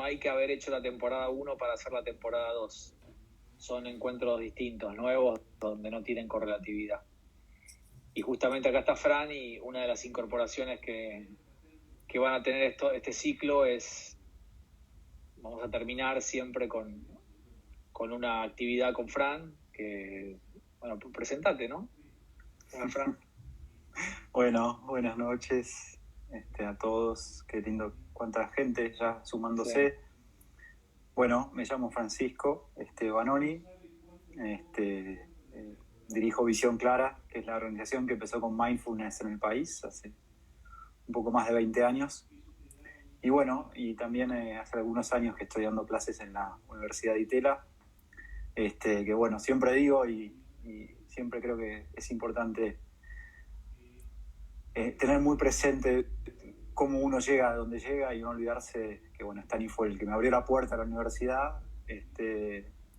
hay que haber hecho la temporada 1 para hacer la temporada 2. Son encuentros distintos, nuevos, donde no tienen correlatividad. Y justamente acá está Fran, y una de las incorporaciones que van a tener este ciclo es, vamos a terminar siempre con una actividad con Fran, que, bueno, presentate, ¿no? Hola, Fran. Bueno, buenas noches a todos. Qué lindo, cuánta gente ya sumándose. Sí. Bueno, me llamo Francisco Banoni. Dirijo Visión Clara, que es la organización que empezó con mindfulness en el país hace un poco más de 20 años. Y bueno, y también hace algunos años que estoy dando clases en la Universidad de Itela. Que bueno, siempre digo y siempre creo que es importante tener muy presente cómo uno llega a donde llega y no olvidarse que, bueno, Stani fue el que me abrió la puerta a la universidad,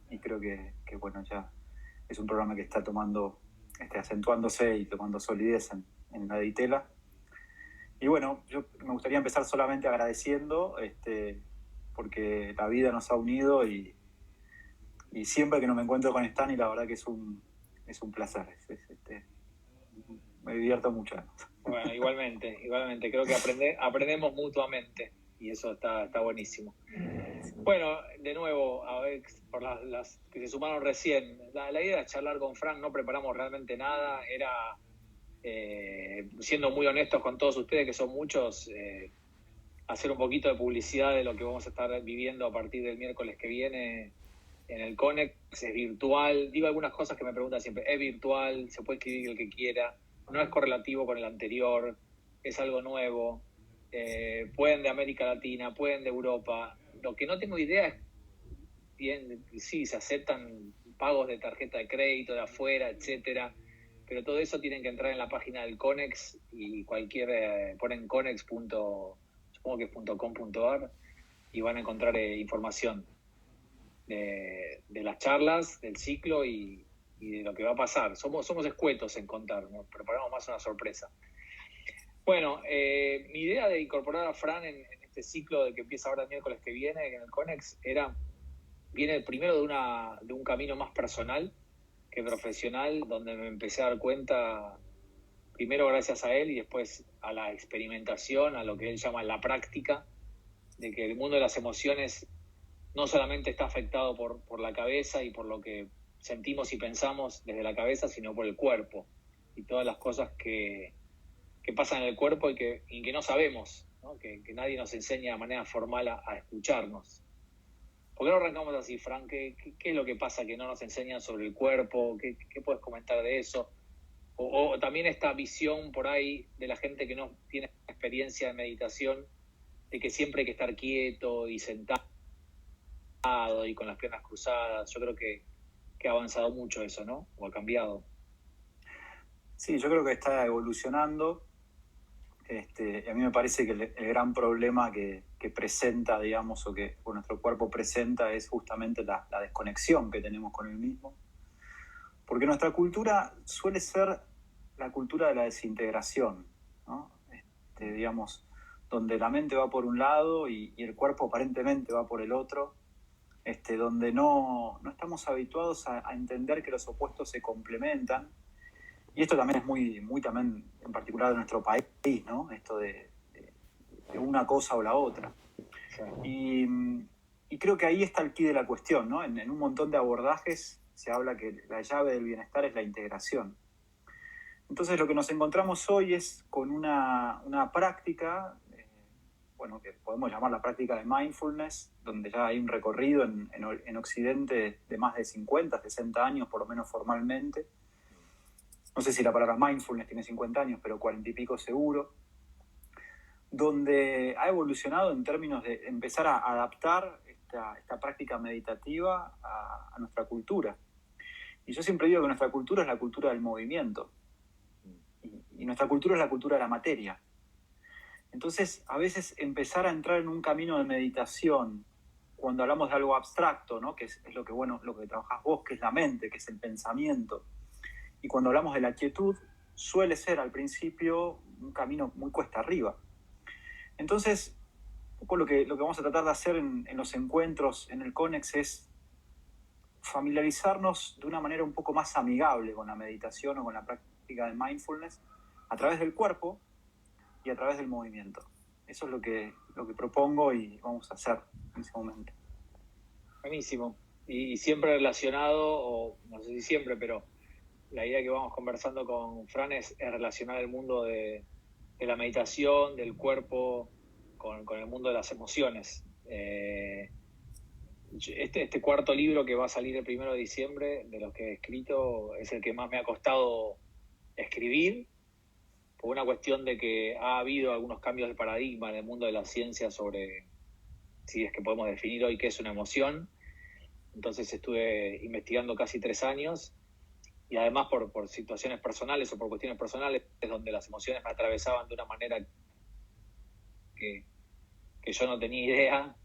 y creo que bueno, ya es un programa que está tomando, acentuándose y tomando solidez en la de Itela. Y bueno, yo me gustaría empezar solamente agradeciendo, porque la vida nos ha unido y siempre que no me encuentro con Stani, la verdad que es un placer. Me divierto mucho. Bueno, igualmente, creo que aprendemos mutuamente, y eso está buenísimo. Bueno, de nuevo, a ver, por las que se sumaron recién, la idea era charlar con Frank, no preparamos realmente nada, era, siendo muy honestos con todos ustedes, que son muchos, hacer un poquito de publicidad de lo que vamos a estar viviendo a partir del miércoles que viene en el Conex. Es virtual, digo algunas cosas que me preguntan siempre, es virtual, se puede escribir el que quiera, no es correlativo con el anterior, es algo nuevo, pueden de América Latina, pueden de Europa. Lo que no tengo idea es, bien, sí, se aceptan pagos de tarjeta de crédito de afuera, etcétera, pero todo eso tienen que entrar en la página del Conex, y ponen conex. Supongo que es .com.ar, y van a encontrar información de las charlas, del ciclo y de lo que va a pasar. Somos escuetos en contar, ¿no? Preparamos más una sorpresa. Bueno, mi idea de incorporar a Fran en este ciclo de que empieza ahora el miércoles que viene en el Conex viene primero de un camino más personal que profesional, donde me empecé a dar cuenta, primero gracias a él y después a la experimentación, a lo que él llama la práctica, de que el mundo de las emociones no solamente está afectado por la cabeza y por lo que sentimos y pensamos desde la cabeza, sino por el cuerpo y todas las cosas que pasan en el cuerpo y que no sabemos, ¿no? Que nadie nos enseña de manera formal a escucharnos. ¿Por qué no arrancamos así, Frank? ¿Qué es lo que pasa que no nos enseñan sobre el cuerpo? ¿Qué puedes comentar de eso? O también esta visión por ahí de la gente que no tiene experiencia de meditación, de que siempre hay que estar quieto y sentado y con las piernas cruzadas. Yo creo que ha avanzado mucho eso, ¿no? O ha cambiado. Sí, yo creo que está evolucionando. A mí me parece que el gran problema que presenta, digamos, o que nuestro cuerpo presenta es justamente la desconexión que tenemos con el mismo. Porque nuestra cultura suele ser la cultura de la desintegración, ¿no? Digamos, donde la mente va por un lado y el cuerpo aparentemente va por el otro, donde no estamos habituados a entender que los opuestos se complementan. Y esto también es muy también en particular de nuestro país, ¿no? Esto de una cosa o la otra. Sí. Y creo que ahí está el quid de la cuestión, ¿no? En un montón de abordajes se habla que la llave del bienestar es la integración. Entonces lo que nos encontramos hoy es con una práctica, bueno, que podemos llamar la práctica de mindfulness, donde ya hay un recorrido en Occidente de más de 50, 60 años, por lo menos formalmente. No sé si la palabra mindfulness tiene 50 años, pero 40 y pico seguro, donde ha evolucionado en términos de empezar a adaptar esta práctica meditativa a nuestra cultura. Y yo siempre digo que nuestra cultura es la cultura del movimiento, y nuestra cultura es la cultura de la materia. Entonces, a veces empezar a entrar en un camino de meditación, cuando hablamos de algo abstracto, ¿no? Que es lo que trabajás vos, que es la mente, que es el pensamiento, y cuando hablamos de la quietud, suele ser al principio un camino muy cuesta arriba. Entonces, poco lo que vamos a tratar de hacer en los encuentros en el CONEX es familiarizarnos de una manera un poco más amigable con la meditación o con la práctica de mindfulness a través del cuerpo y a través del movimiento. Eso es lo que propongo y vamos a hacer en ese momento. Buenísimo. Y siempre relacionado, o no sé si siempre, pero la idea que vamos conversando con Fran es relacionar el mundo de la meditación, del cuerpo, con el mundo de las emociones. Este cuarto libro que va a salir el 1 de diciembre, de los que he escrito, es el que más me ha costado escribir, por una cuestión de que ha habido algunos cambios de paradigma en el mundo de la ciencia sobre si es que podemos definir hoy qué es una emoción. Entonces estuve investigando casi 3 años y además por situaciones personales o por cuestiones personales donde las emociones me atravesaban de una manera que yo no tenía idea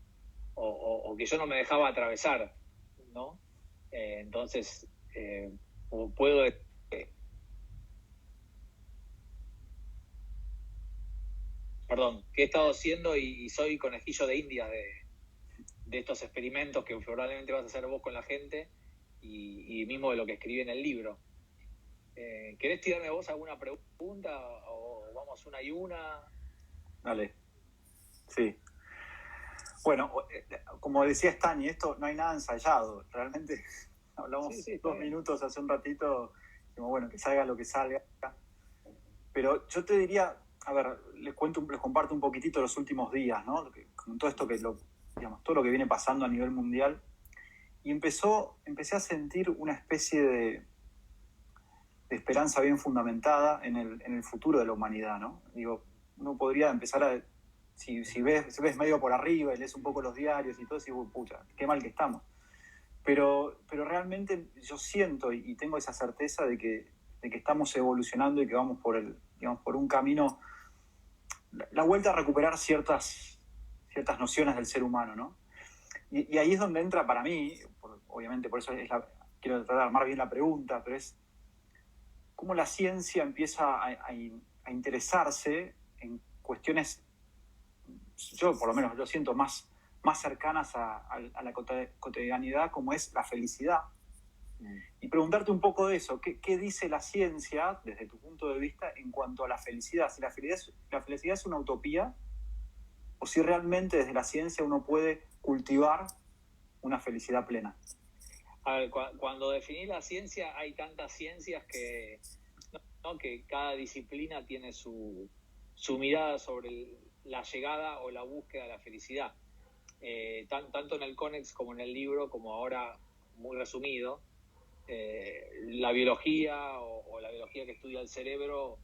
o que yo no me dejaba atravesar, ¿no? Entonces, puedo... perdón, que he estado haciendo y soy conejillo de India de estos experimentos que probablemente vas a hacer vos con la gente y mismo de lo que escribí en el libro. ¿Querés tirarme vos alguna pregunta o vamos una y una? Dale. Sí. Bueno, como decía Stani, esto no hay nada ensayado. Realmente hablamos 2 minutos hace un ratito, como bueno, que salga lo que salga. Pero yo te diría, a ver, les comparto un poquitito los últimos días, ¿no? Con todo esto digamos, todo lo que viene pasando a nivel mundial. Y empecé a sentir una especie de esperanza bien fundamentada en el futuro de la humanidad, ¿no? Digo, uno podría empezar a... Si ves medio por arriba y lees un poco los diarios y todo, y pucha, qué mal que estamos. Pero realmente yo siento y tengo esa certeza de que estamos evolucionando y que vamos por un camino, la vuelta a recuperar ciertas nociones del ser humano, ¿no? Y ahí es donde entra para mí, obviamente por eso quiero tratar de armar bien la pregunta, pero es cómo la ciencia empieza a interesarse en cuestiones, yo por lo menos lo siento más cercanas a la cotidianidad, como es la felicidad. Y preguntarte un poco de eso, ¿qué dice la ciencia desde tu punto de vista en cuanto a la felicidad? Si la felicidad es una utopía o si realmente desde la ciencia uno puede cultivar una felicidad plena. A ver, cuando definís la ciencia, hay tantas ciencias que cada disciplina tiene su mirada sobre la llegada o la búsqueda de la felicidad. Tanto en el CONEX como en el libro, como ahora muy resumido, la biología o la biología que estudia el cerebro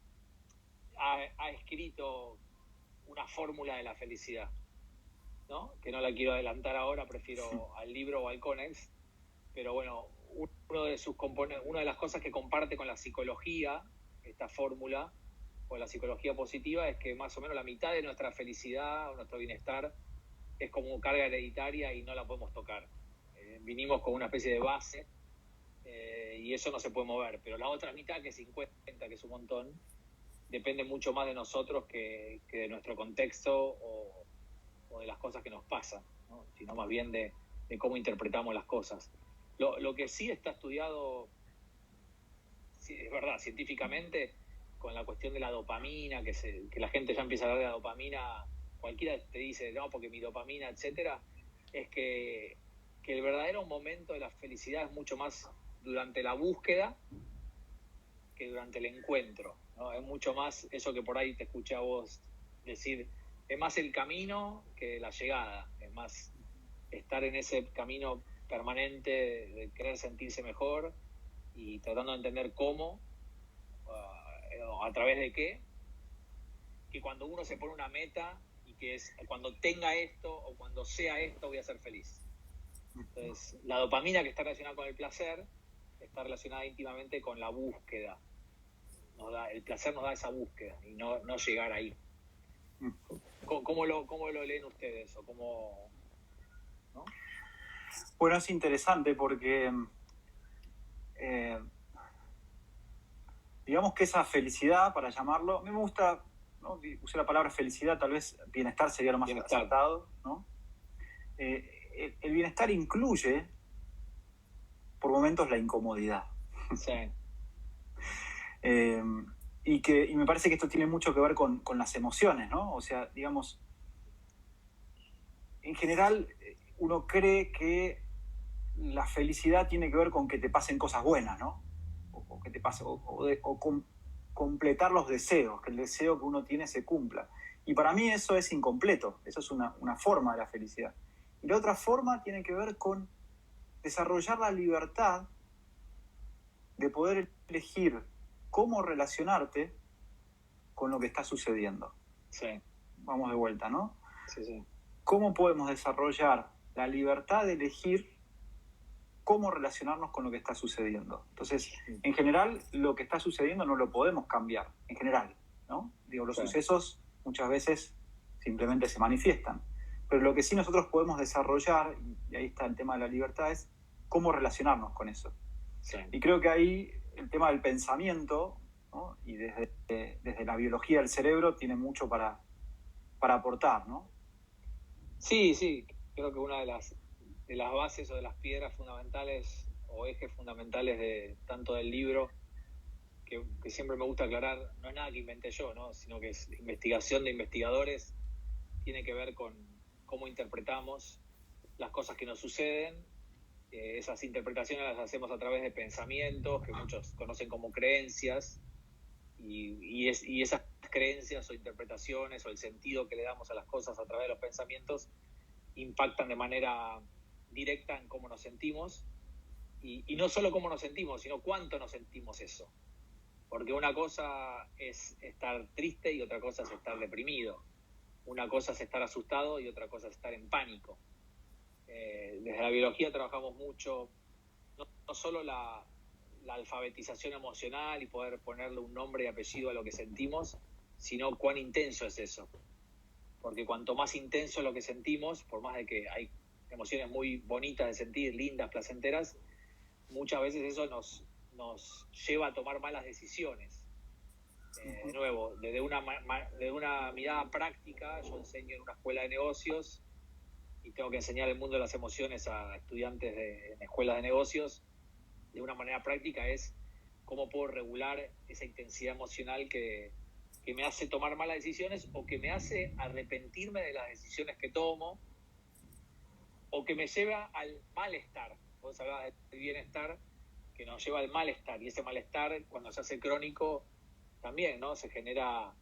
ha escrito una fórmula de la felicidad, ¿no? Que no la quiero adelantar ahora, prefiero al libro o al CONEX, pero bueno, una de las cosas que comparte con la psicología, esta fórmula, o la psicología positiva, es que más o menos la mitad de nuestra felicidad o nuestro bienestar es como carga hereditaria y no la podemos tocar. Vinimos con una especie de base y eso no se puede mover, pero la otra mitad, que es 50, que es un montón, depende mucho más de nosotros que de nuestro contexto o de las cosas que nos pasan, ¿no? Sino más bien de cómo interpretamos las cosas. Lo que sí está estudiado, sí, es verdad, científicamente, con la cuestión de la dopamina, que la gente ya empieza a hablar de la dopamina, cualquiera te dice, no, porque mi dopamina, etcétera, es que el verdadero momento de la felicidad es mucho más durante la búsqueda que durante el encuentro, ¿no? Es mucho más eso que por ahí te escuché a vos decir, es más el camino que la llegada, es más estar en ese camino permanente de querer sentirse mejor y tratando de entender cómo, a través de qué, que cuando uno se pone una meta y que es cuando tenga esto o cuando sea esto voy a ser feliz. Entonces, la dopamina, que está relacionada con el placer, está relacionada íntimamente con la búsqueda. El placer nos da esa búsqueda y no llegar ahí. ¿Cómo lo leen ustedes? ¿O cómo, no? Bueno, es interesante porque digamos que esa felicidad, para llamarlo, a mí me gusta ¿no? Usé la palabra felicidad, tal vez bienestar sería lo más acertado, ¿no? El bienestar incluye, por momentos, la incomodidad. Sí. Y me parece que esto tiene mucho que ver con las emociones, ¿no? O sea, digamos, en general uno cree que la felicidad tiene que ver con que te pasen cosas buenas, ¿no? O que te pase, completar los deseos, que el deseo que uno tiene se cumpla. Y para mí eso es incompleto, eso es una forma de la felicidad. Y la otra forma tiene que ver con desarrollar la libertad de poder elegir cómo relacionarte con lo que está sucediendo. Sí. Vamos de vuelta, ¿no? Sí. ¿Cómo podemos desarrollar la libertad de elegir cómo relacionarnos con lo que está sucediendo? Entonces, en general, lo que está sucediendo no lo podemos cambiar, en general, ¿no? Digo, los sucesos muchas veces simplemente se manifiestan. Pero lo que sí nosotros podemos desarrollar, y ahí está el tema de la libertad, es cómo relacionarnos con eso. Sí. Y creo que ahí el tema del pensamiento, ¿no? Y desde la biología del cerebro tiene mucho para aportar, ¿no? Sí. Creo que una de las bases o de las piedras fundamentales o ejes fundamentales de tanto del libro, que siempre me gusta aclarar, no es nada que inventé yo, ¿no? Sino que es investigación de investigadores, tiene que ver con cómo interpretamos las cosas que nos suceden. Esas interpretaciones las hacemos a través de pensamientos que muchos conocen como creencias, y esas creencias o interpretaciones o el sentido que le damos a las cosas a través de los pensamientos impactan de manera directa en cómo nos sentimos, y no solo cómo nos sentimos, sino cuánto nos sentimos eso. Porque una cosa es estar triste y otra cosa es estar deprimido. Una cosa es estar asustado y otra cosa es estar en pánico. Desde la biología trabajamos mucho, no solo la alfabetización emocional y poder ponerle un nombre y apellido a lo que sentimos, sino cuán intenso es eso. Porque cuanto más intenso es lo que sentimos, por más de que hay emociones muy bonitas de sentir, lindas, placenteras, muchas veces eso nos lleva a tomar malas decisiones. De nuevo, desde una mirada práctica, yo enseño en una escuela de negocios y tengo que enseñar el mundo de las emociones a estudiantes en escuelas de negocios. De una manera práctica es cómo puedo regular esa intensidad emocional que me hace tomar malas decisiones o que me hace arrepentirme de las decisiones que tomo o que me lleva al malestar. Vos hablabas del bienestar, que nos lleva al malestar, y ese malestar, cuando se hace crónico, también, ¿no? Se genera,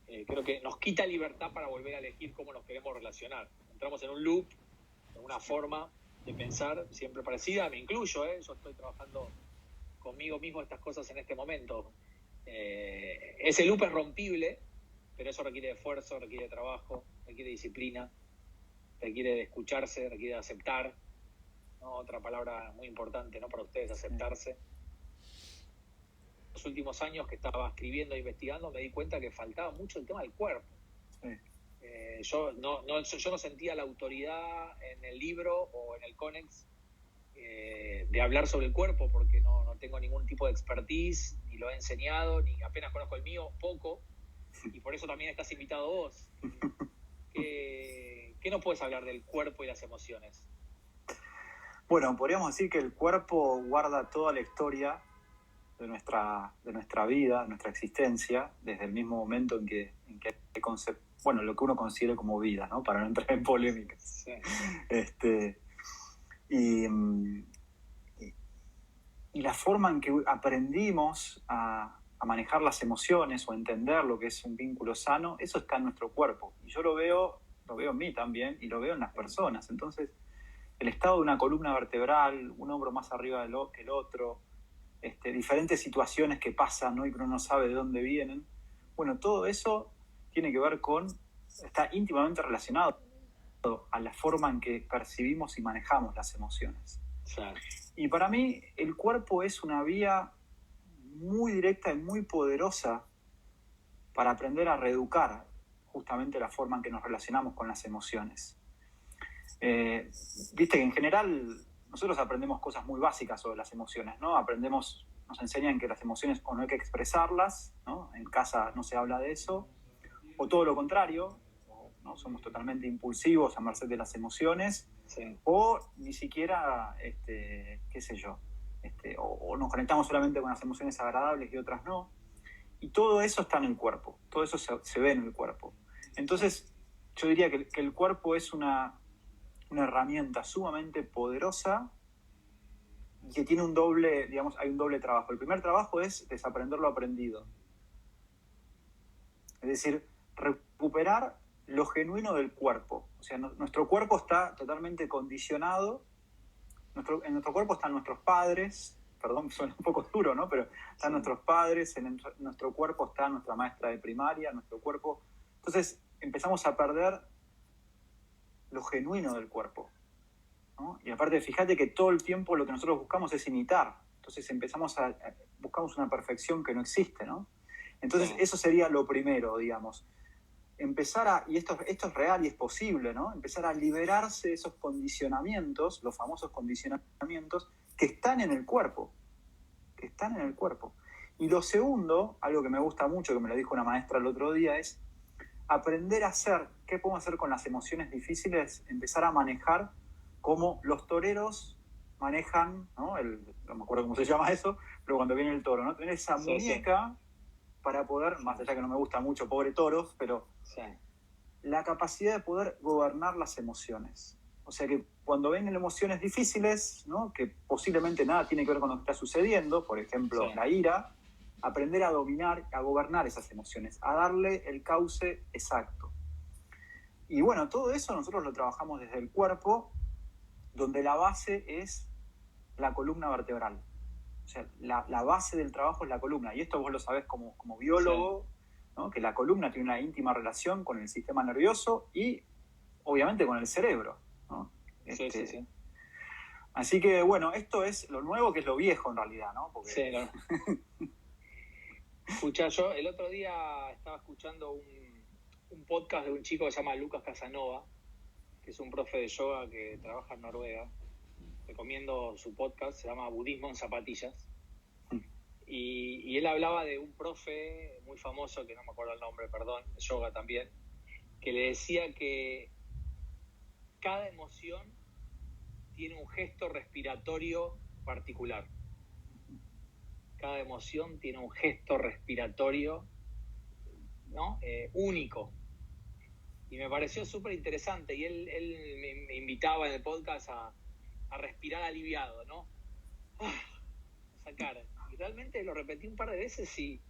creo que nos quita libertad para volver a elegir cómo nos queremos relacionar. Entramos en un loop, en una forma de pensar siempre parecida, me incluyo, yo estoy trabajando conmigo mismo estas cosas en este momento. Ese loop es rompible, pero eso requiere de esfuerzo, requiere de trabajo, requiere de disciplina, requiere de escucharse, requiere de aceptar, ¿no? Otra palabra muy importante, ¿no? Para ustedes, aceptarse. Los últimos años que estaba escribiendo e investigando me di cuenta que faltaba mucho el tema del cuerpo. Sí. Yo no sentía la autoridad en el libro o en el Conex de hablar sobre el cuerpo, porque no tengo ningún tipo de expertise, ni lo he enseñado, ni apenas conozco el mío, poco, y por eso también estás invitado vos. ¿Qué nos puedes hablar del cuerpo y las emociones? Bueno, podríamos decir que el cuerpo guarda toda la historia de nuestra vida, nuestra existencia, desde el mismo momento en que lo que uno considere como vida, ¿no? Para no entrar en polémicas. Sí. Y la forma en que aprendimos a manejar las emociones o a entender lo que es un vínculo sano, eso está en nuestro cuerpo. Y yo lo veo en mí también y lo veo en las personas. Entonces, el estado de una columna vertebral, un hombro más arriba que el otro, diferentes situaciones que pasan, ¿no? Y que uno no sabe de dónde vienen. Bueno, todo eso tiene que ver está íntimamente relacionado a la forma en que percibimos y manejamos las emociones. Sí. Y para mí el cuerpo es una vía muy directa y muy poderosa para aprender a reeducar justamente la forma en que nos relacionamos con las emociones. Viste que en general nosotros aprendemos cosas muy básicas sobre las emociones, ¿no? Nos enseñan que las emociones o no hay que expresarlas, ¿no? En casa no se habla de eso, o todo lo contrario, ¿no? Somos totalmente impulsivos a merced de las emociones, Sí. o ni siquiera, qué sé yo, o nos conectamos solamente con las emociones agradables y otras no. Y todo eso está en el cuerpo, todo eso se ve en el cuerpo. Entonces, yo diría que el cuerpo es una herramienta sumamente poderosa y que tiene hay un doble trabajo. El primer trabajo es desaprender lo aprendido. Es decir, recuperar lo genuino del cuerpo. O sea, nuestro cuerpo está totalmente condicionado. En nuestro cuerpo están nuestros padres, perdón, suena un poco duro, ¿no? Pero están nuestros padres, en nuestro cuerpo está nuestra maestra de primaria, nuestro cuerpo. Entonces empezamos a perder lo genuino del cuerpo, ¿no? Y aparte, fíjate que todo el tiempo lo que nosotros buscamos es imitar. Entonces buscamos una perfección que no existe, ¿no? Entonces eso sería lo primero, digamos. Y esto es real y es posible, ¿no? Empezar a liberarse de esos condicionamientos, los famosos condicionamientos, que están en el cuerpo. Y lo segundo, algo que me gusta mucho, que me lo dijo una maestra el otro día, es aprender a hacer, ¿qué podemos hacer con las emociones difíciles? Empezar a manejar como los toreros manejan, ¿no? No me acuerdo cómo se llama eso, pero cuando viene el toro, ¿no? Tener esa muñeca para poder, más allá que no me gusta mucho, pobre toros, pero la capacidad de poder gobernar las emociones. O sea que cuando vengan emociones difíciles, ¿no? Que posiblemente nada tiene que ver con lo que está sucediendo, por ejemplo, la ira, aprender a dominar, a gobernar esas emociones, a darle el cauce exacto. Y bueno, todo eso nosotros lo trabajamos desde el cuerpo, donde la base es la columna vertebral. O sea, la base del trabajo es la columna. Y esto vos lo sabés como biólogo, ¿no? Que la columna tiene una íntima relación con el sistema nervioso y obviamente con el cerebro, ¿no? Sí. Así que bueno, esto es lo nuevo, que es lo viejo en realidad, ¿no? Porque... Sí, no. Escuchá, yo el otro día estaba escuchando un podcast de un chico que se llama Lucas Casanova, que es un profe de yoga que trabaja en Noruega. Recomiendo su podcast, se llama Budismo en Zapatillas. Y él hablaba de un profe muy famoso, que no me acuerdo el nombre, perdón, de yoga también, que le decía que cada emoción tiene un gesto respiratorio particular. Cada emoción tiene un gesto respiratorio, ¿no? Único. Y me pareció súper interesante. Y él me invitaba en el podcast a respirar aliviado, ¿no? A sacar. Y realmente lo repetí un par de veces y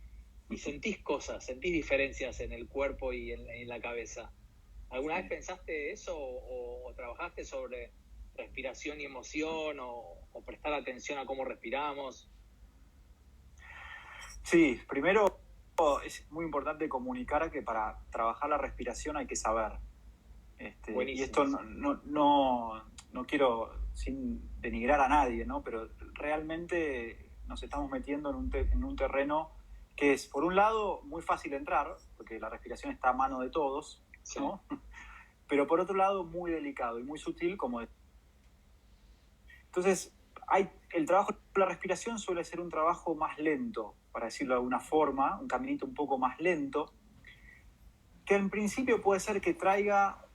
sentís cosas, sentís diferencias en el cuerpo y en la cabeza. ¿Alguna vez pensaste eso o trabajaste sobre respiración y emoción o prestar atención a cómo respiramos? Sí, primero es muy importante comunicar que para trabajar la respiración hay que saber. Y esto no quiero sin denigrar a nadie, ¿no? Pero realmente nos estamos metiendo en un terreno que es, por un lado, muy fácil entrar, porque la respiración está a mano de todos, ¿no? Sí. Pero por otro lado, muy delicado y muy sutil, como... Entonces, el trabajo de la respiración suele ser un trabajo más lento, para decirlo de alguna forma, un caminito un poco más lento, que en principio puede ser que traiga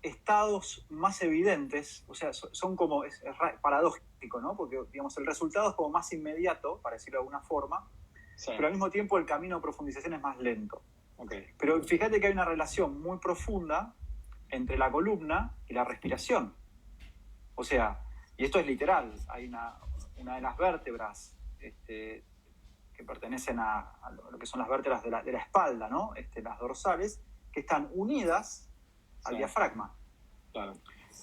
estados más evidentes, o sea, son como, es paradójico, ¿no? Porque, digamos, el resultado es como más inmediato, para decirlo de alguna forma, pero al mismo tiempo el camino de profundización es más lento. Pero fíjate que hay una relación muy profunda entre la columna y la respiración. O sea, y esto es literal, hay una de las vértebras que pertenecen a lo que son las vértebras de la espalda, ¿no? Las dorsales, que están unidas al diafragma. Claro.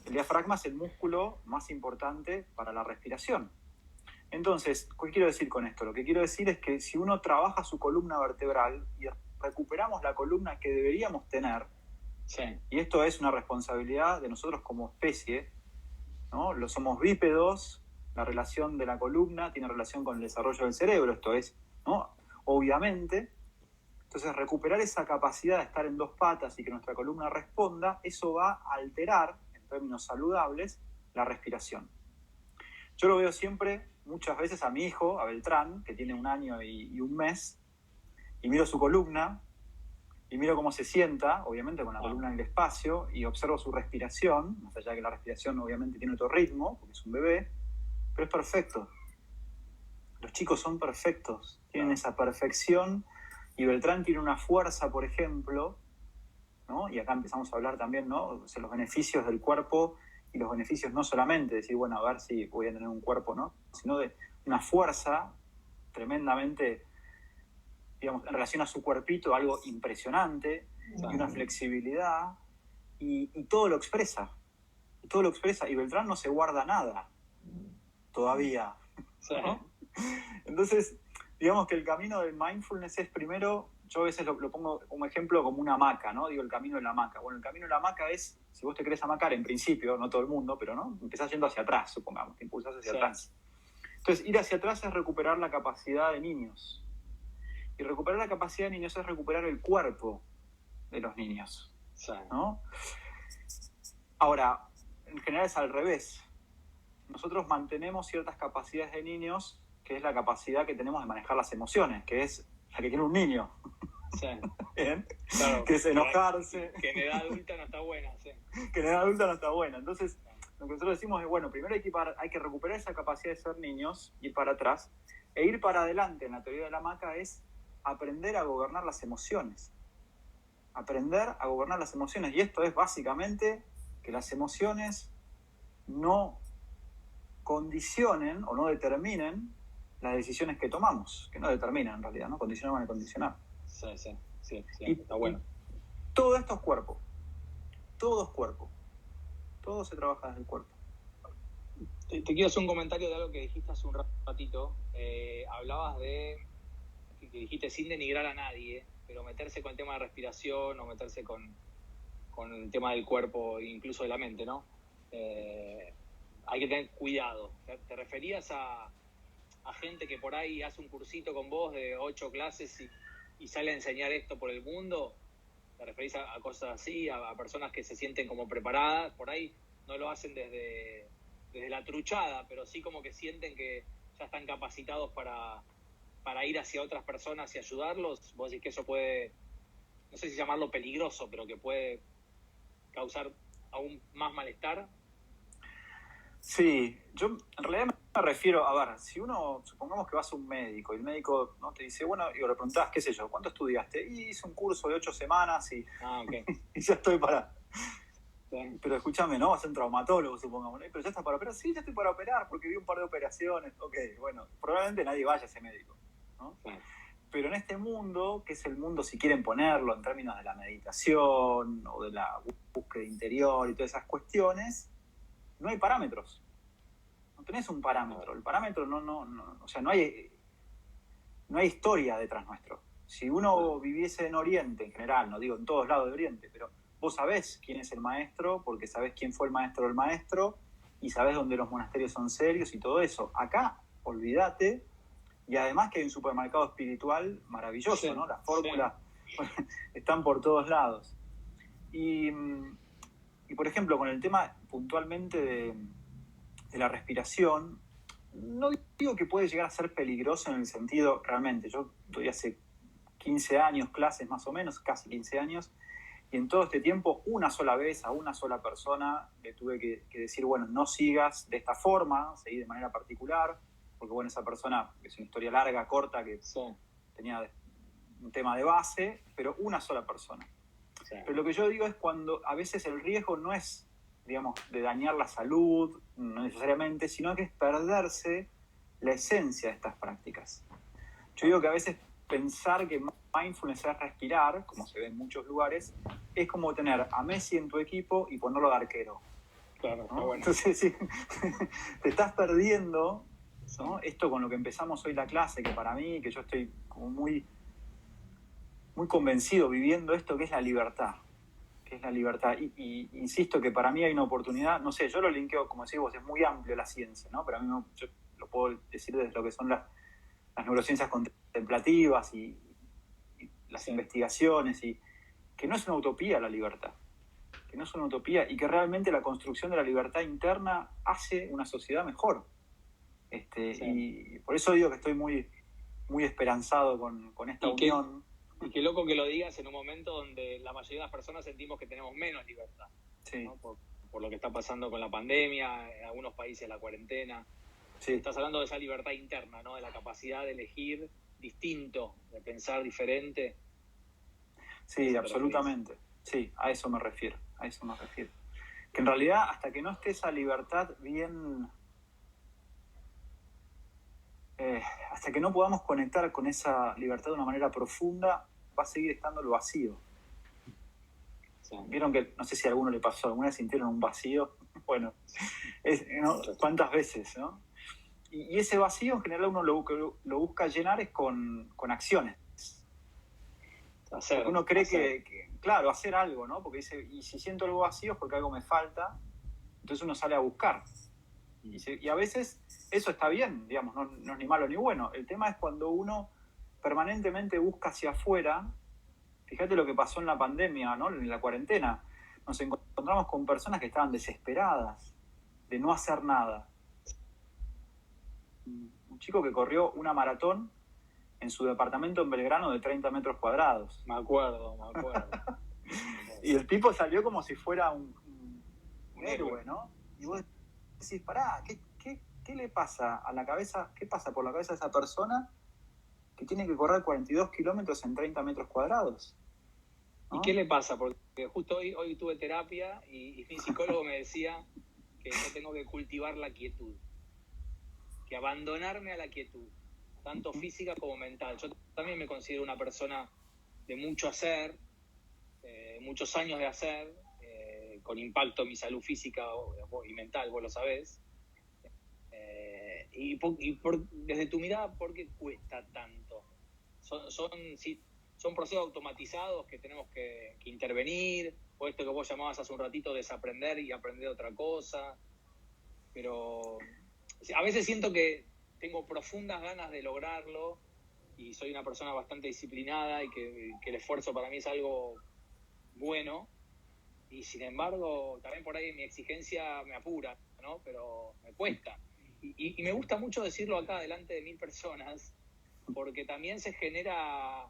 El diafragma es el músculo más importante para la respiración. Entonces, ¿qué quiero decir con esto? Lo que quiero decir es que si uno trabaja su columna vertebral y recuperamos la columna que deberíamos tener, y esto es una responsabilidad de nosotros como especie, ¿no? Somos bípedos, la relación de la columna tiene relación con el desarrollo del cerebro, esto es, ¿no? Obviamente. Entonces, recuperar esa capacidad de estar en dos patas y que nuestra columna responda, eso va a alterar, en términos saludables, la respiración. Yo lo veo siempre, muchas veces, a mi hijo, a Beltrán, que tiene 1 año y 1 mes, y miro su columna, y miro cómo se sienta, obviamente con la columna en el espacio, y observo su respiración, más allá de que la respiración obviamente tiene otro ritmo, porque es un bebé, pero es perfecto. Los chicos son perfectos, tienen esa perfección, y Beltrán tiene una fuerza, por ejemplo, ¿no? Y acá empezamos a hablar también, ¿no? De los beneficios del cuerpo, y los beneficios no solamente de decir, bueno, a ver si voy a tener un cuerpo, ¿no? Sino de una fuerza tremendamente, digamos, en relación a su cuerpito, algo impresionante, y una flexibilidad, y todo lo expresa. Todo lo expresa, y Beltrán no se guarda nada todavía, ¿no? Entonces, digamos que el camino del mindfulness es primero, yo a veces lo pongo como ejemplo como una hamaca, ¿no? Digo, el camino de la hamaca. Bueno, el camino de la hamaca es, si vos te querés hamacar, en principio, no todo el mundo, pero no, empezás yendo hacia atrás, supongamos, te impulsás hacia atrás. Entonces, ir hacia atrás es recuperar la capacidad de niños. Y recuperar la capacidad de niños es recuperar el cuerpo de los niños, ¿no? Ahora, en general es al revés. Nosotros mantenemos ciertas capacidades de niños, que es la capacidad que tenemos de manejar las emociones, que es la que tiene un niño. ¿Bien? Claro, que es enojarse. Que en edad adulta no está buena. Que en edad adulta no está buena. Entonces, lo que nosotros decimos es, bueno, primero hay que recuperar esa capacidad de ser niños, ir para atrás, e ir para adelante en la teoría de la hamaca es aprender a gobernar las emociones. Aprender a gobernar las emociones. Y esto es básicamente que las emociones no condicionen o no determinen las decisiones que tomamos, que no determinan en realidad, ¿no? Condicionar van a condicionar. Sí, está bueno. Todo esto es cuerpo. Todo es cuerpo. Todo se trabaja desde el cuerpo. Te quiero hacer un comentario de algo que dijiste hace un ratito. Hablabas de que dijiste sin denigrar a nadie, pero meterse con el tema de respiración o meterse con el tema del cuerpo, incluso de la mente, ¿no? Hay que tener cuidado. ¿Te referías a gente que por ahí hace un cursito con vos de 8 clases y sale a enseñar esto por el mundo? ¿Te referís a cosas así, a personas que se sienten como preparadas? Por ahí no lo hacen desde la truchada, pero sí como que sienten que ya están capacitados para ir hacia otras personas y ayudarlos. Vos decís que eso puede, no sé si llamarlo peligroso, pero que puede causar aún más malestar. Sí, yo en realidad me refiero, a ver, si uno, supongamos que vas a un médico y el médico, ¿no?, te dice, bueno, y le preguntás, qué sé yo, ¿cuánto estudiaste? Y hice un curso de 8 semanas y, okay. Y ya estoy para... Sí. Pero escúchame, ¿no? Vas a ser un traumatólogo, supongamos, ¿no? Pero ya estás para operar. Sí, ya estoy para operar porque vi un par de operaciones. Ok, bueno, probablemente nadie vaya a ese médico, ¿no? Sí. Pero en este mundo, que es el mundo, si quieren ponerlo en términos de la meditación o de la búsqueda interior y todas esas cuestiones, no hay parámetros. No tenés un parámetro. El parámetro no, o sea, no hay historia detrás nuestro. Si uno viviese en Oriente en general, no digo en todos lados de Oriente, pero vos sabés quién es el maestro, porque sabés quién fue el maestro del maestro, y sabés dónde los monasterios son serios y todo eso. Acá, olvídate, y además que hay un supermercado espiritual maravilloso, sí, ¿no? Las fórmulas, sí, están por todos lados. Y por ejemplo, con el tema puntualmente de la respiración, no digo que puede llegar a ser peligroso en el sentido, realmente, yo doy hace 15 años clases más o menos, casi 15 años, y en todo este tiempo, una sola vez a una sola persona le tuve que decir, bueno, no sigas de esta forma, seguí de manera particular, porque bueno, esa persona, es una historia larga, corta, que sí, tenía un tema de base, pero una sola persona. Sí. Pero lo que yo digo es cuando a veces el riesgo no es, digamos, de dañar la salud, no necesariamente, sino que es perderse la esencia de estas prácticas. Yo digo que a veces pensar que mindfulness es respirar, como se ve en muchos lugares, es como tener a Messi en tu equipo y ponerlo de arquero. Claro, ¿no? Bueno. Entonces, sí, te estás perdiendo, ¿no? Esto con lo que empezamos hoy la clase, que para mí, que yo estoy como muy convencido viviendo esto, que es la libertad. Que es la libertad. Y insisto que para mí hay una oportunidad, no sé, yo lo linkeo, como decís vos, es muy amplio la ciencia, ¿no? Pero a mí yo lo puedo decir desde lo que son las neurociencias contemplativas y las investigaciones, y que no es una utopía la libertad, que no es una utopía, y que realmente la construcción de la libertad interna hace una sociedad mejor. Sí. Y por eso digo que estoy muy, muy esperanzado con esta unión. Y qué loco que lo digas en un momento donde la mayoría de las personas sentimos que tenemos menos libertad, Sí. ¿no? Por lo que está pasando con la pandemia, en algunos países la cuarentena. Sí. Estás hablando de esa libertad interna, ¿no? De la capacidad de elegir distinto, de pensar diferente. Sí, absolutamente. Sí, a eso me refiero. Que en realidad, hasta que no esté esa libertad bien... hasta que no podamos conectar con esa libertad de una manera profunda, va a seguir estando el vacío. Sí. Vieron que, no sé si a alguno le pasó, ¿alguna vez sintieron un vacío? Bueno, ¿no? ¿Cuántas veces, no? Y ese vacío en general uno lo busca llenar es con acciones. Porque uno cree que, claro, hacer algo, ¿no? Porque dice, y si siento algo vacío es porque algo me falta, entonces uno sale a buscar. Y a veces eso está bien, digamos, no es ni malo ni bueno. El tema es cuando uno permanentemente busca hacia afuera. Fíjate lo que pasó en la pandemia, ¿no? En la cuarentena. Nos encontramos con personas que estaban desesperadas de no hacer nada. Un chico que corrió una maratón en su departamento en Belgrano de 30 metros cuadrados. Me acuerdo. Y el tipo salió como si fuera un héroe, ¿no? Y vos decís, pará, ¿qué le pasa a la cabeza? ¿Qué pasa por la cabeza de esa persona que tiene que correr 42 kilómetros en 30 metros cuadrados? ¿No? ¿Y qué le pasa? Porque justo hoy tuve terapia y mi psicólogo me decía que yo tengo que cultivar la quietud, que abandonarme a la quietud, tanto física como mental. Yo también me considero una persona de mucho hacer, muchos años de hacer, con impacto en mi salud física y mental, vos lo sabés. Desde tu mirada, ¿por qué cuesta tanto? Son procesos automatizados que tenemos que intervenir, o esto que vos llamabas hace un ratito, desaprender y aprender otra cosa. Pero a veces siento que tengo profundas ganas de lograrlo y soy una persona bastante disciplinada y que el esfuerzo para mí es algo bueno, y sin embargo también por ahí mi exigencia me apura, ¿no? Pero me cuesta. Y me gusta mucho decirlo acá delante de 1000 personas, porque también se genera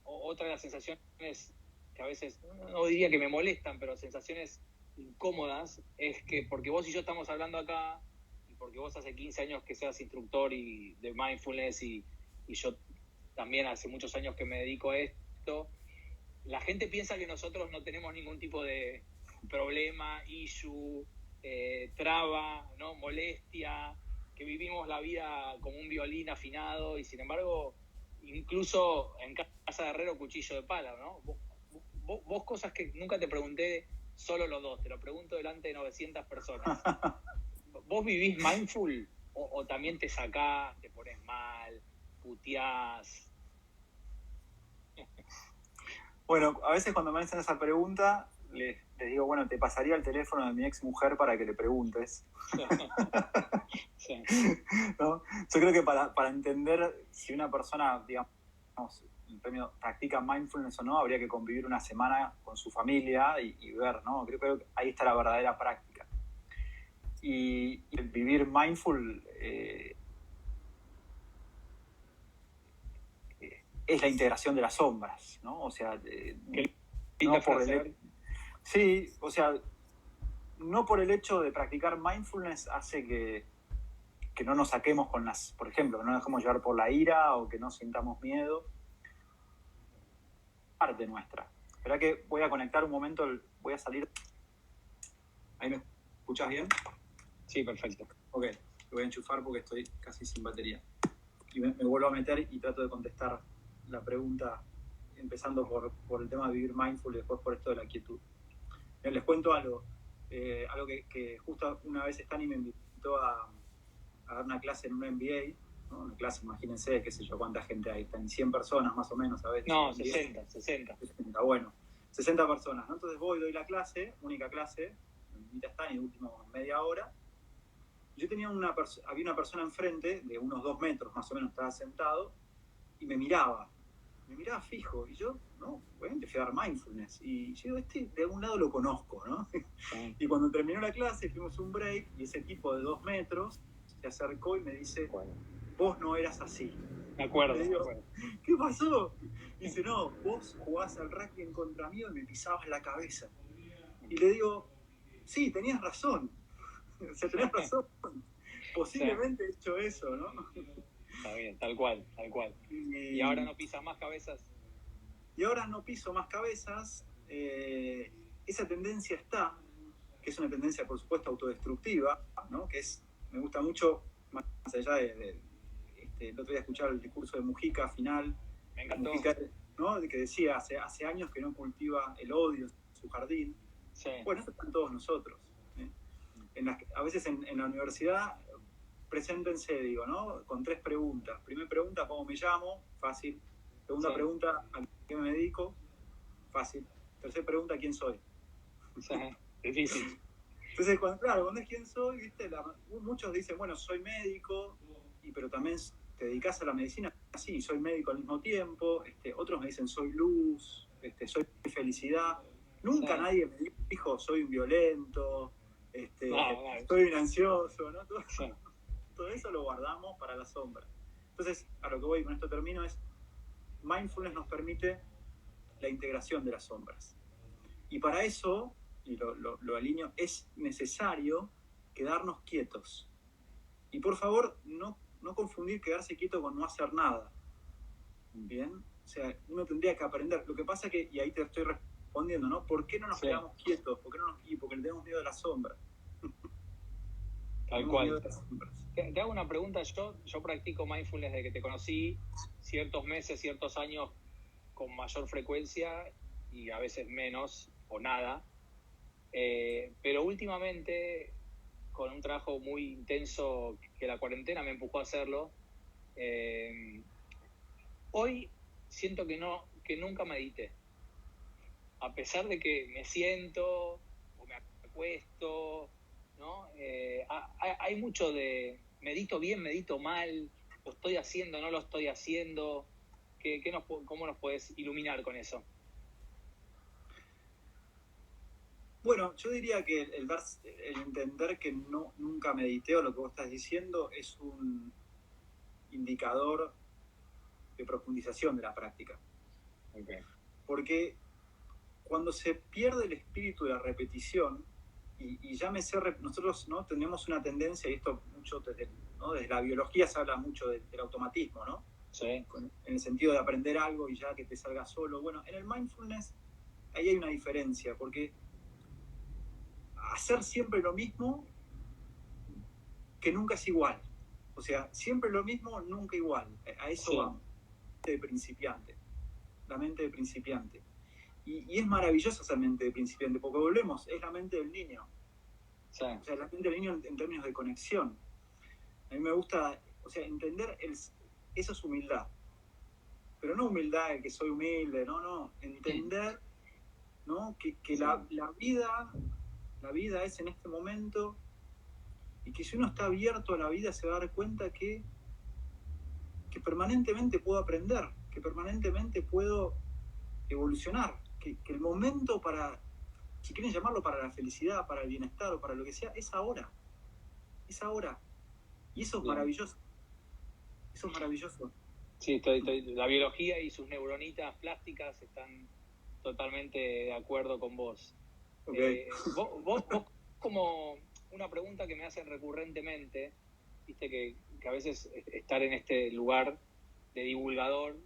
otra de las sensaciones que a veces, no diría que me molestan, pero sensaciones incómodas, es que porque vos y yo estamos hablando acá, y porque vos hace 15 años que seas instructor y de mindfulness, y yo también hace muchos años que me dedico a esto, la gente piensa que nosotros no tenemos ningún tipo de problema, issue, traba, ¿no? Molestia, que vivimos la vida como un violín afinado, y sin embargo, incluso en casa de herrero, cuchillo de pala, ¿no? Vos cosas que nunca te pregunté solo los dos, te lo pregunto delante de 900 personas. ¿Vos vivís mindful o también te sacás, te pones mal, puteás? Bueno, a veces cuando me hacen esa pregunta, les digo, bueno, te pasaría el teléfono de mi ex mujer para que le preguntes. Sí. ¿No? Yo creo que para entender si una persona, digamos, practica mindfulness o no, habría que convivir una semana con su familia y ver, ¿no? Creo que ahí está la verdadera práctica. Y el vivir mindful es la integración de las sombras, ¿no? O sea, no por sí, o sea, no por el hecho de practicar mindfulness hace que no nos saquemos con las, por ejemplo, que no nos dejemos llevar por la ira o que no sintamos miedo. Parte nuestra. ¿Verdad que voy a conectar un momento? Voy a salir. ¿Ahí me escuchás bien? Sí, perfecto. Ok, lo voy a enchufar porque estoy casi sin batería. Y me vuelvo a meter y trato de contestar la pregunta, empezando por el tema de vivir mindful y después por esto de la quietud. Les cuento algo que justo una vez Stani me invitó a dar una clase en un MBA, ¿no? Una clase, imagínense, qué sé yo, cuánta gente hay, están 100 personas más o menos, ¿sabes? No, 60. Bueno, 60 personas, ¿no? Entonces doy la clase, única clase, me invita Stani, último media hora. Yo había una persona enfrente, de unos 2 metros más o menos, estaba sentado, y me miraba. me miraba fijo, y yo, no, bueno, te fui a dar mindfulness, y yo digo, de algún lado lo conozco, ¿no? Y cuando terminó la clase, fuimos a un break, y ese tipo de 2 metros se acercó y me dice, vos no eras así. Me acuerdo, Le digo, ¿qué pasó? Dice, no, vos jugás al rugby en contra mío y me pisabas la cabeza. Y le digo, sí, tenías razón. O sea, tenías razón. Posiblemente he hecho eso, ¿no? Está bien, tal cual, tal cual. ¿Y ahora no pisas más cabezas? Y ahora no piso más cabezas. Esa tendencia está, que es una tendencia, por supuesto, autodestructiva, ¿no? Que es, me gusta mucho, más allá el otro día escuchaba el discurso de Mujica final. Me encantó. Mujica, ¿no? Que decía, hace años que no cultiva el odio en su jardín. Sí. Bueno, eso están todos nosotros. A veces en la universidad, preséntense, digo, ¿no? Con 3 preguntas. Primera pregunta, ¿cómo me llamo? Fácil. Segunda pregunta, ¿a qué me dedico? Fácil. Tercera pregunta, ¿quién soy? Sí, difícil. Entonces, cuando es quién soy, ¿viste? Muchos dicen, bueno, soy médico, pero también te dedicas a la medicina. Sí, soy médico al mismo tiempo. Otros me dicen, soy luz, soy felicidad. Nunca nadie me dijo, soy un violento, soy un ansioso, ¿no? Todo eso lo guardamos para la sombra. Entonces, a lo que voy, con esto termino, es mindfulness nos permite la integración de las sombras. Y para eso, y lo alineo, es necesario quedarnos quietos. Y por favor, no confundir quedarse quieto con no hacer nada. ¿Bien? O sea, uno tendría que aprender. Lo que pasa que, y ahí te estoy respondiendo, ¿no? ¿Por qué no nos quedamos quietos? Porque le tenemos miedo a la sombra. Tal cual. Te hago una pregunta. Yo practico mindfulness desde que te conocí, ciertos meses, ciertos años con mayor frecuencia y a veces menos o nada. Pero últimamente, con un trabajo muy intenso que la cuarentena me empujó a hacerlo, hoy siento que nunca medité. A pesar de que me siento o me acuesto, ¿no? Hay mucho de medito bien, medito mal, lo estoy haciendo, no lo estoy haciendo. ¿Cómo nos puedes iluminar con eso? Bueno, yo diría que el entender que nunca medité o lo que vos estás diciendo es un indicador de profundización de la práctica. Okay. Porque cuando se pierde el espíritu de la repetición, y llámese, nosotros, ¿no? Tenemos una tendencia, y esto mucho desde la biología se habla mucho del automatismo, ¿no? Sí. En el sentido de aprender algo y ya que te salga solo. Bueno, en el mindfulness ahí hay una diferencia, porque hacer siempre lo mismo que nunca es igual. O sea, siempre lo mismo, nunca igual. A eso vamos. De principiante. La mente de principiante. Y es maravillosa esa mente de principiante, porque volvemos, es la mente del niño. Sí. O sea, la mente del niño en términos de conexión. A mí me gusta, o sea, entender eso es humildad. Pero no humildad de que soy humilde, no. Entender, ¿no? Que la vida es en este momento, y que si uno está abierto a la vida se va a dar cuenta que permanentemente puedo aprender, que permanentemente puedo evolucionar, que el momento para, si quieren llamarlo para la felicidad, para el bienestar o para lo que sea, es ahora. Es ahora. Y eso es maravilloso. Eso es maravilloso. Sí, la biología y sus neuronitas plásticas están totalmente de acuerdo con vos. Okay. Vos como una pregunta que me hacen recurrentemente, viste que a veces estar en este lugar de divulgador,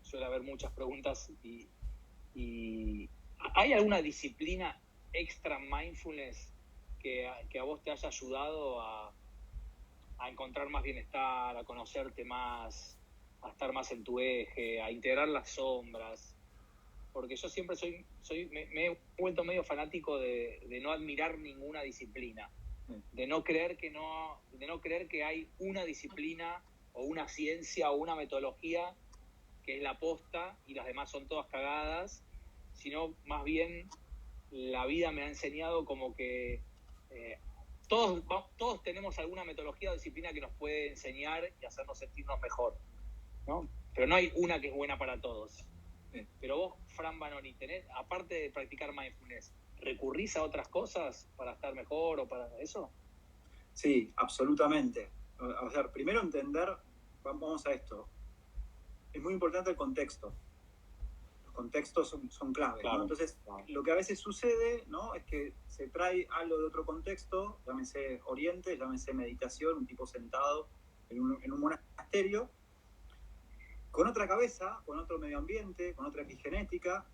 suele haber muchas preguntas y ¿hay alguna disciplina extra mindfulness que a vos te haya ayudado a encontrar más bienestar, a conocerte más, a estar más en tu eje, a integrar las sombras? Porque yo siempre me he vuelto medio fanático de no admirar ninguna disciplina, de no creer que hay una disciplina o una ciencia o una metodología que es la posta y las demás son todas cagadas, sino más bien la vida me ha enseñado como que todos tenemos alguna metodología o disciplina que nos puede enseñar y hacernos sentirnos mejor, ¿no? pero no hay una que es buena para todos. Sí. Pero vos, Fran Banoni, tenés, aparte de practicar mindfulness, ¿recurrís a otras cosas para estar mejor o para eso? Sí, absolutamente. O sea, primero entender, vamos a esto, es muy importante el contexto. Los contextos son claves, Claro, ¿no? Entonces, claro. lo que a veces sucede, ¿no? Es que se trae algo de otro contexto, llámese Oriente, llámese meditación, un tipo sentado en un monasterio, con otra cabeza, con otro medio ambiente, con otra epigenética,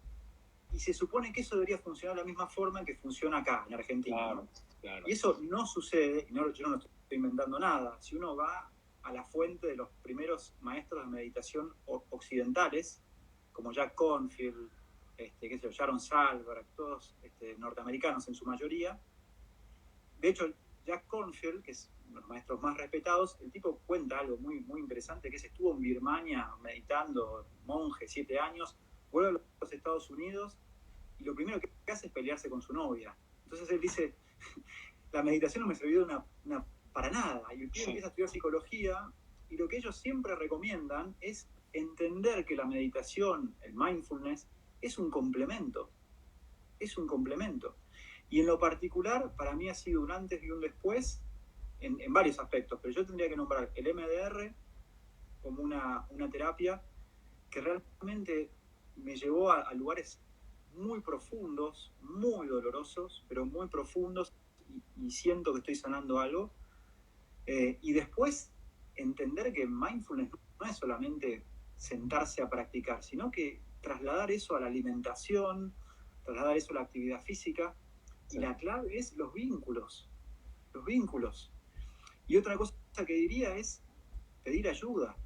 y se supone que eso debería funcionar de la misma forma en que funciona acá, en Argentina, Claro, ¿no? claro. Y eso no sucede, y yo no estoy inventando nada. Si uno va a la fuente de los primeros maestros de meditación occidentales, como Jack Cornfield, Sharon Salberg, todos norteamericanos en su mayoría. De hecho, Jack Cornfield, que es uno de los maestros más respetados, el tipo cuenta algo muy, muy interesante, que es estuvo en Birmania meditando, monje, 7 años, vuelve a los Estados Unidos y lo primero que hace es pelearse con su novia. Entonces él dice, la meditación no me sirvió para nada. Y el pibe empieza a estudiar psicología y lo que ellos siempre recomiendan es entender que la meditación, el mindfulness, es un complemento. Es un complemento. Y en lo particular, para mí ha sido un antes y un después en varios aspectos, pero yo tendría que nombrar el MDR como una terapia que realmente me llevó a lugares muy profundos, muy dolorosos, pero muy profundos, y siento que estoy sanando algo. Y después entender que mindfulness no es solamente sentarse a practicar, sino que trasladar eso a la alimentación, trasladar eso a la actividad física, y la clave es los vínculos, los vínculos. Y otra cosa que diría es pedir ayuda.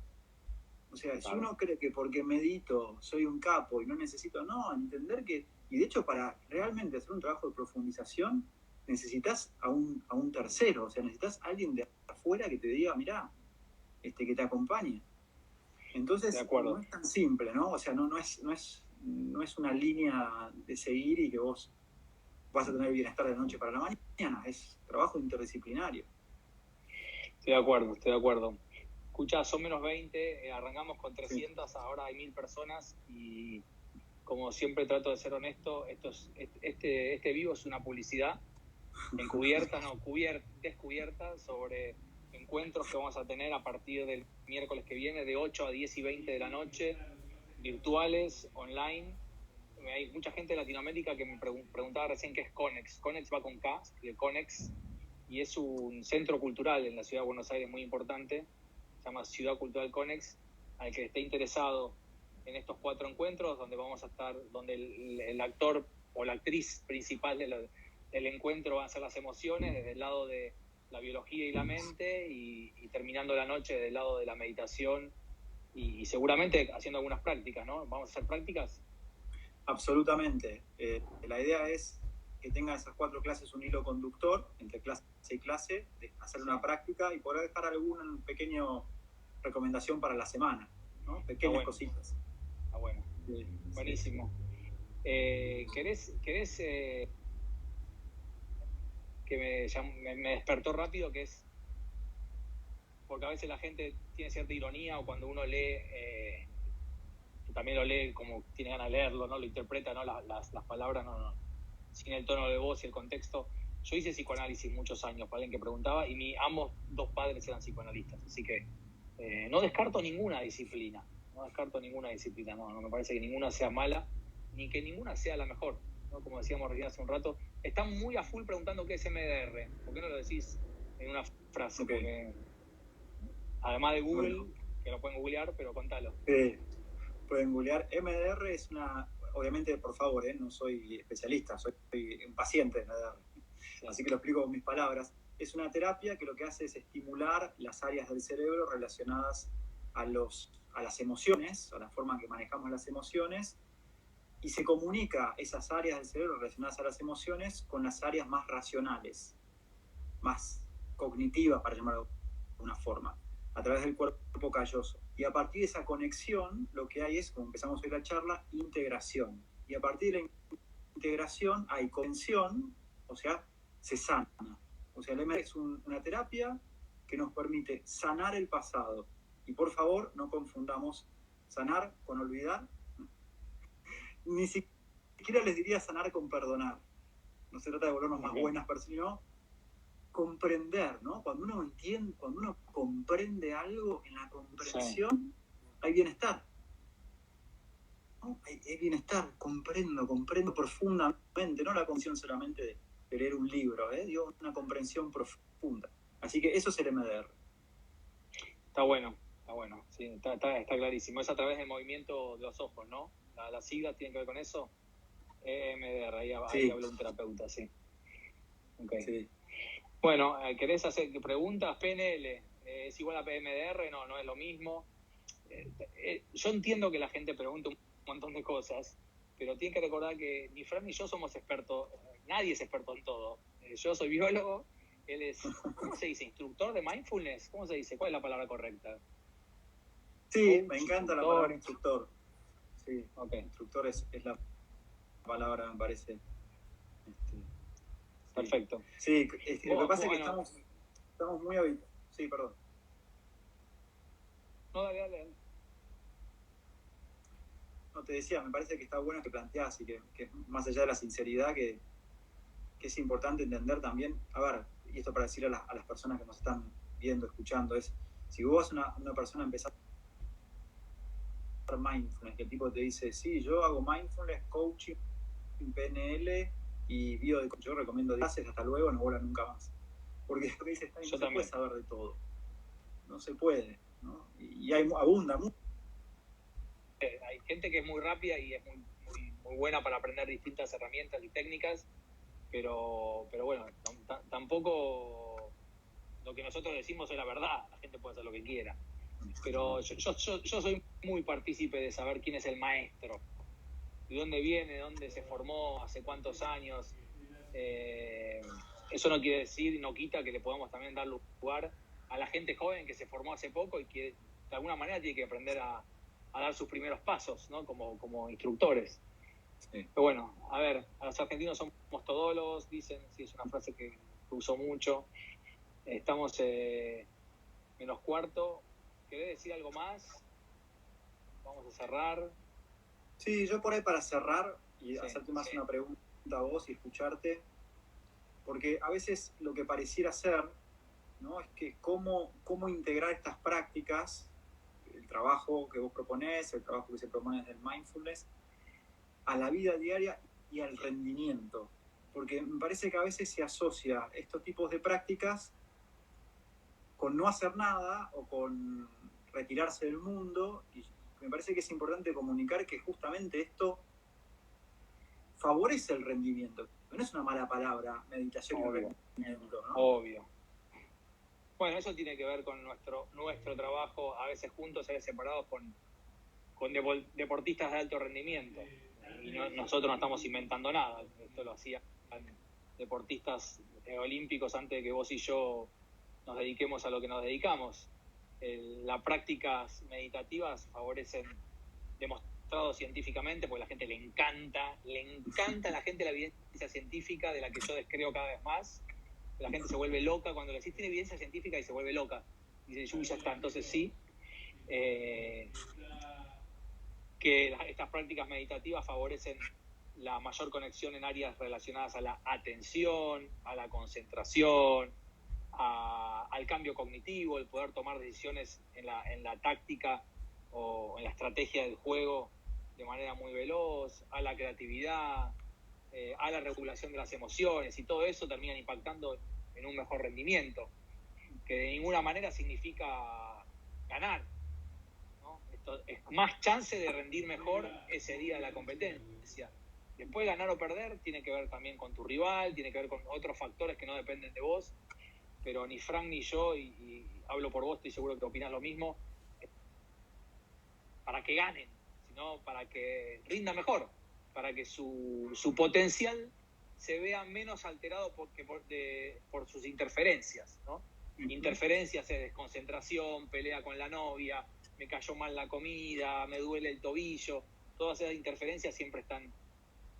O sea, si uno cree que porque medito soy un capo y no necesito, no, entender que, y de hecho para realmente hacer un trabajo de profundización, necesitas a un tercero, o sea, necesitas a alguien de afuera que te diga, mirá, que te acompañe. Entonces, no es tan simple, ¿no? O sea, no es una línea de seguir y que vos vas a tener bienestar de la noche para la mañana, es trabajo interdisciplinario. Estoy de acuerdo. Escuchá, son menos 20, arrancamos con 300, sí. Ahora hay 1000 personas y como siempre trato de ser honesto, este vivo es una publicidad encubierta, descubierta sobre encuentros que vamos a tener a partir del miércoles que viene de 8 a 10 y 20 de la noche, virtuales, online. Hay mucha gente de Latinoamérica que me preguntaba recién qué es Conex. Conex va con K, de Conex, y es un centro cultural en la ciudad de Buenos Aires muy importante, se llama Ciudad Cultural Conex, al que esté interesado en estos 4 encuentros, donde vamos a estar, donde el actor o la actriz principal del encuentro van a ser las emociones, desde el lado de la biología y la mente, y terminando la noche desde el lado de la meditación, y seguramente haciendo algunas prácticas, ¿no? ¿Vamos a hacer prácticas? Absolutamente. La idea es que tengan esas 4 clases un hilo conductor entre clase y clase, de hacer una práctica y poder dejar alguna pequeña recomendación para la semana, ¿no? Pequeñas cositas. Está bueno. Sí, buenísimo. Sí. ¿Querés que me despertó rápido, que es porque a veces la gente tiene cierta ironía, o cuando uno lee, también lo lee como tiene ganas de leerlo, ¿no? Lo interpreta, ¿no? Las palabras, no, sin el tono de voz y el contexto. Yo hice psicoanálisis muchos años, para alguien que preguntaba, y ambos 2 padres eran psicoanalistas, así que no descarto ninguna disciplina, no me parece que ninguna sea mala, ni que ninguna sea la mejor, ¿no? Como decíamos recién hace un rato, están muy a full preguntando qué es MDR, ¿por qué no lo decís en una frase? Okay. Porque además de Google, que lo pueden googlear, pero contalo. Pueden googlear. MDR es obviamente, por favor, no soy especialista, soy un paciente de MDR, sí. Así que lo explico con mis palabras. Es una terapia que lo que hace es estimular las áreas del cerebro relacionadas a las emociones, a la forma en que manejamos las emociones, y se comunica esas áreas del cerebro relacionadas a las emociones con las áreas más racionales, más cognitivas, para llamarlo de una forma, a través del cuerpo calloso. Y a partir de esa conexión, lo que hay es, como empezamos hoy la charla, integración. Y a partir de la integración hay contención, o sea, se sana. O sea, el MDR es una terapia que nos permite sanar el pasado. Y por favor, no confundamos sanar con olvidar. Ni siquiera les diría sanar con perdonar. No se trata de volvernos más buenas personas, sino comprender, ¿no? Cuando uno entiende, cuando uno comprende algo, en la comprensión hay bienestar. ¿No? Hay bienestar, comprendo profundamente, no la comprensión solamente de leer un libro, digo, una comprensión profunda. Así que eso es el MDR. Está bueno, sí, está clarísimo. Es a través del movimiento de los ojos, ¿no? La sigla tiene que ver con eso. EMDR, ahí habló un terapeuta, sí. Okay. Sí. Bueno, ¿querés hacer preguntas? PNL, ¿es igual a PMDR? No es lo mismo. Yo entiendo que la gente pregunta un montón de cosas, pero tienen que recordar que ni Fran ni yo somos expertos, nadie es experto en todo. Yo soy biólogo, él es, ¿cómo se dice? ¿Instructor de mindfulness? ¿Cómo se dice? ¿Cuál es la palabra correcta? Sí, me encanta la palabra instructor. Sí, okay. Instructor es la palabra, me parece. Perfecto. Sí, lo que pasa es que estamos muy habituados. Sí, perdón. No, dale. No, te decía, me parece que está bueno que planteás y que más allá de la sinceridad, que es importante entender también, a ver, y esto para decirle a las personas que nos están viendo, escuchando, es, si vos una persona empezás a hacer mindfulness, que el tipo te dice, sí, yo hago mindfulness, coaching, PNL y yo recomiendo clases, hasta luego, no vuelvan nunca más. Porque lo que dice, no se puede saber de todo. No se puede, ¿no? Y abunda mucho. Hay gente que es muy rápida y es muy buena para aprender distintas herramientas y técnicas, pero bueno, tampoco lo que nosotros decimos es la verdad, la gente puede hacer lo que quiera. Pero yo soy muy partícipe de saber quién es el maestro, de dónde viene, de dónde se formó, hace cuántos años. Eso no quiere decir, no quita que le podamos también dar lugar a la gente joven que se formó hace poco y que de alguna manera tiene que aprender a dar sus primeros pasos, ¿no? Como instructores. Sí. Pero bueno, a ver, a los argentinos somos todólogos, dicen, sí, es una frase que uso mucho. Estamos menos cuarto. ¿Querés decir algo más? Vamos a cerrar. Sí, yo por ahí para cerrar y hacerte más una pregunta a vos y escucharte, porque a veces lo que pareciera ser, ¿no? Es que cómo integrar estas prácticas, el trabajo que vos proponés, el trabajo que se propone del mindfulness, a la vida diaria y al rendimiento. Porque me parece que a veces se asocia estos tipos de prácticas con no hacer nada o con retirarse del mundo, y me parece que es importante comunicar que justamente esto favorece el rendimiento. No es una mala palabra, meditación y rendimiento, ¿no? Obvio. Bueno, eso tiene que ver con nuestro trabajo, a veces juntos, a veces separados, con deportistas de alto rendimiento. Y nosotros no estamos inventando nada. Esto lo hacían deportistas olímpicos antes de que vos y yo nos dediquemos a lo que nos dedicamos. Las prácticas meditativas favorecen, demostrado científicamente, porque a la gente le encanta a la gente la evidencia científica, de la que yo descreo cada vez más. La gente se vuelve loca cuando le decís tiene evidencia científica y se vuelve loca. Dice, ya está, entonces sí. Que estas prácticas meditativas favorecen la mayor conexión en áreas relacionadas a la atención, a la concentración, al cambio cognitivo, el poder tomar decisiones en la táctica o en la estrategia del juego de manera muy veloz, a la creatividad, a la regulación de las emociones, y todo eso termina impactando en un mejor rendimiento, que de ninguna manera significa ganar, ¿no? Esto es más chance de rendir mejor ese día de la competencia. Después, ganar o perder tiene que ver también con tu rival, tiene que ver con otros factores que no dependen de vos, pero ni Frank ni yo, y hablo por vos, estoy seguro que opinás lo mismo, para que ganen, sino para que rinda mejor, para que su potencial se vea menos alterado por sus interferencias, ¿no? Uh-huh. Interferencias es desconcentración, pelea con la novia, me cayó mal la comida, me duele el tobillo. Todas esas interferencias siempre están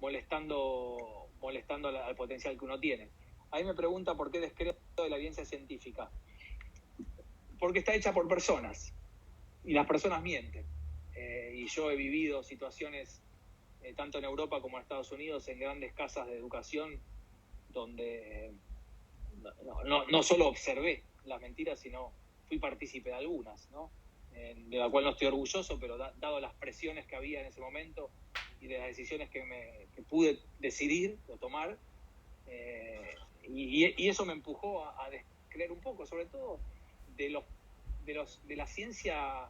molestando al potencial que uno tiene. Ahí me pregunta por qué descreo de la evidencia científica. Porque está hecha por personas, y las personas mienten. y yo he vivido situaciones, tanto en Europa como en Estados Unidos, en grandes casas de educación, donde no solo observé las mentiras, sino fui partícipe de algunas, ¿no? De la cual no estoy orgulloso, pero dado las presiones que había en ese momento y de las decisiones que pude decidir o tomar, y eso me empujó a descreer un poco, sobre todo de la ciencia,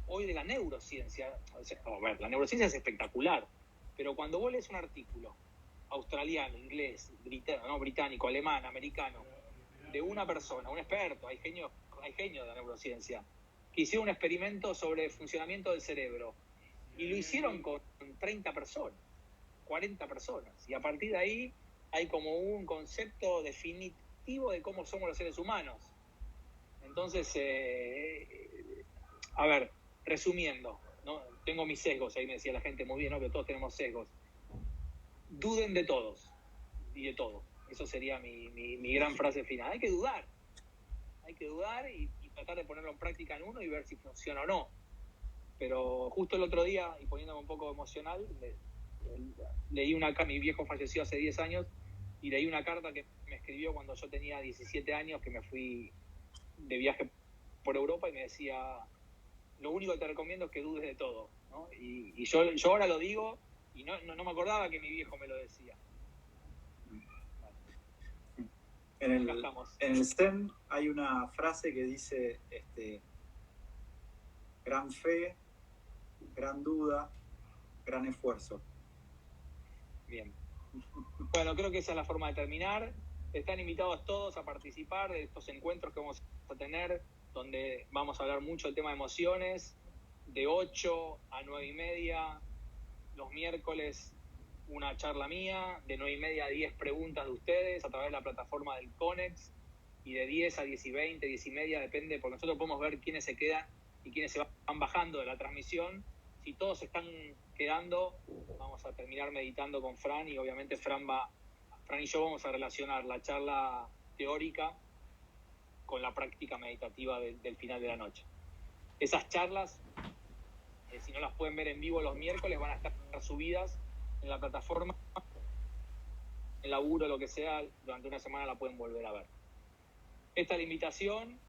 hoy de la neurociencia. O sea, la neurociencia es espectacular, pero cuando vos lees un artículo australiano, inglés, británico, alemán, americano, de una persona, un experto, hay genios de la neurociencia, que hicieron un experimento sobre el funcionamiento del cerebro, y lo hicieron con 30 personas, 40 personas, y a partir de ahí hay como un concepto definitivo de cómo somos los seres humanos. Entonces, a ver, resumiendo, ¿no? Tengo mis sesgos, ahí me decía la gente, muy bien, ¿no? Que todos tenemos sesgos. Duden de todos y de todo. Eso sería mi gran frase final. Hay que dudar y tratar de ponerlo en práctica en uno y ver si funciona o no. Pero justo el otro día, y poniéndome un poco emocional, leí mi viejo falleció hace 10 años, y leí una carta que me escribió cuando yo tenía 17 años, que me fui de viaje por Europa, y me decía: lo único que te recomiendo es que dudes de todo, ¿no? Y yo ahora lo digo, y no me acordaba que mi viejo me lo decía. En el Zen hay una frase que dice, gran fe, gran duda, gran esfuerzo. Bien. Bueno, creo que esa es la forma de terminar. Están invitados todos a participar de estos encuentros que vamos a tener, donde vamos a hablar mucho del tema de emociones, de 8 a 9 y media, los miércoles una charla mía, de 9 y media a 10 preguntas de ustedes a través de la plataforma del Conex, y de 10 a 10 y 20, 10 y media, depende, porque nosotros podemos ver quiénes se quedan y quiénes se van bajando de la transmisión. Si todos se están quedando, vamos a terminar meditando con Fran, y obviamente Fran y yo vamos a relacionar la charla teórica con la práctica meditativa del final de la noche. Esas charlas, si no las pueden ver en vivo los miércoles, van a estar subidas en la plataforma, el laburo, lo que sea, durante una semana la pueden volver a ver. Esta es la invitación,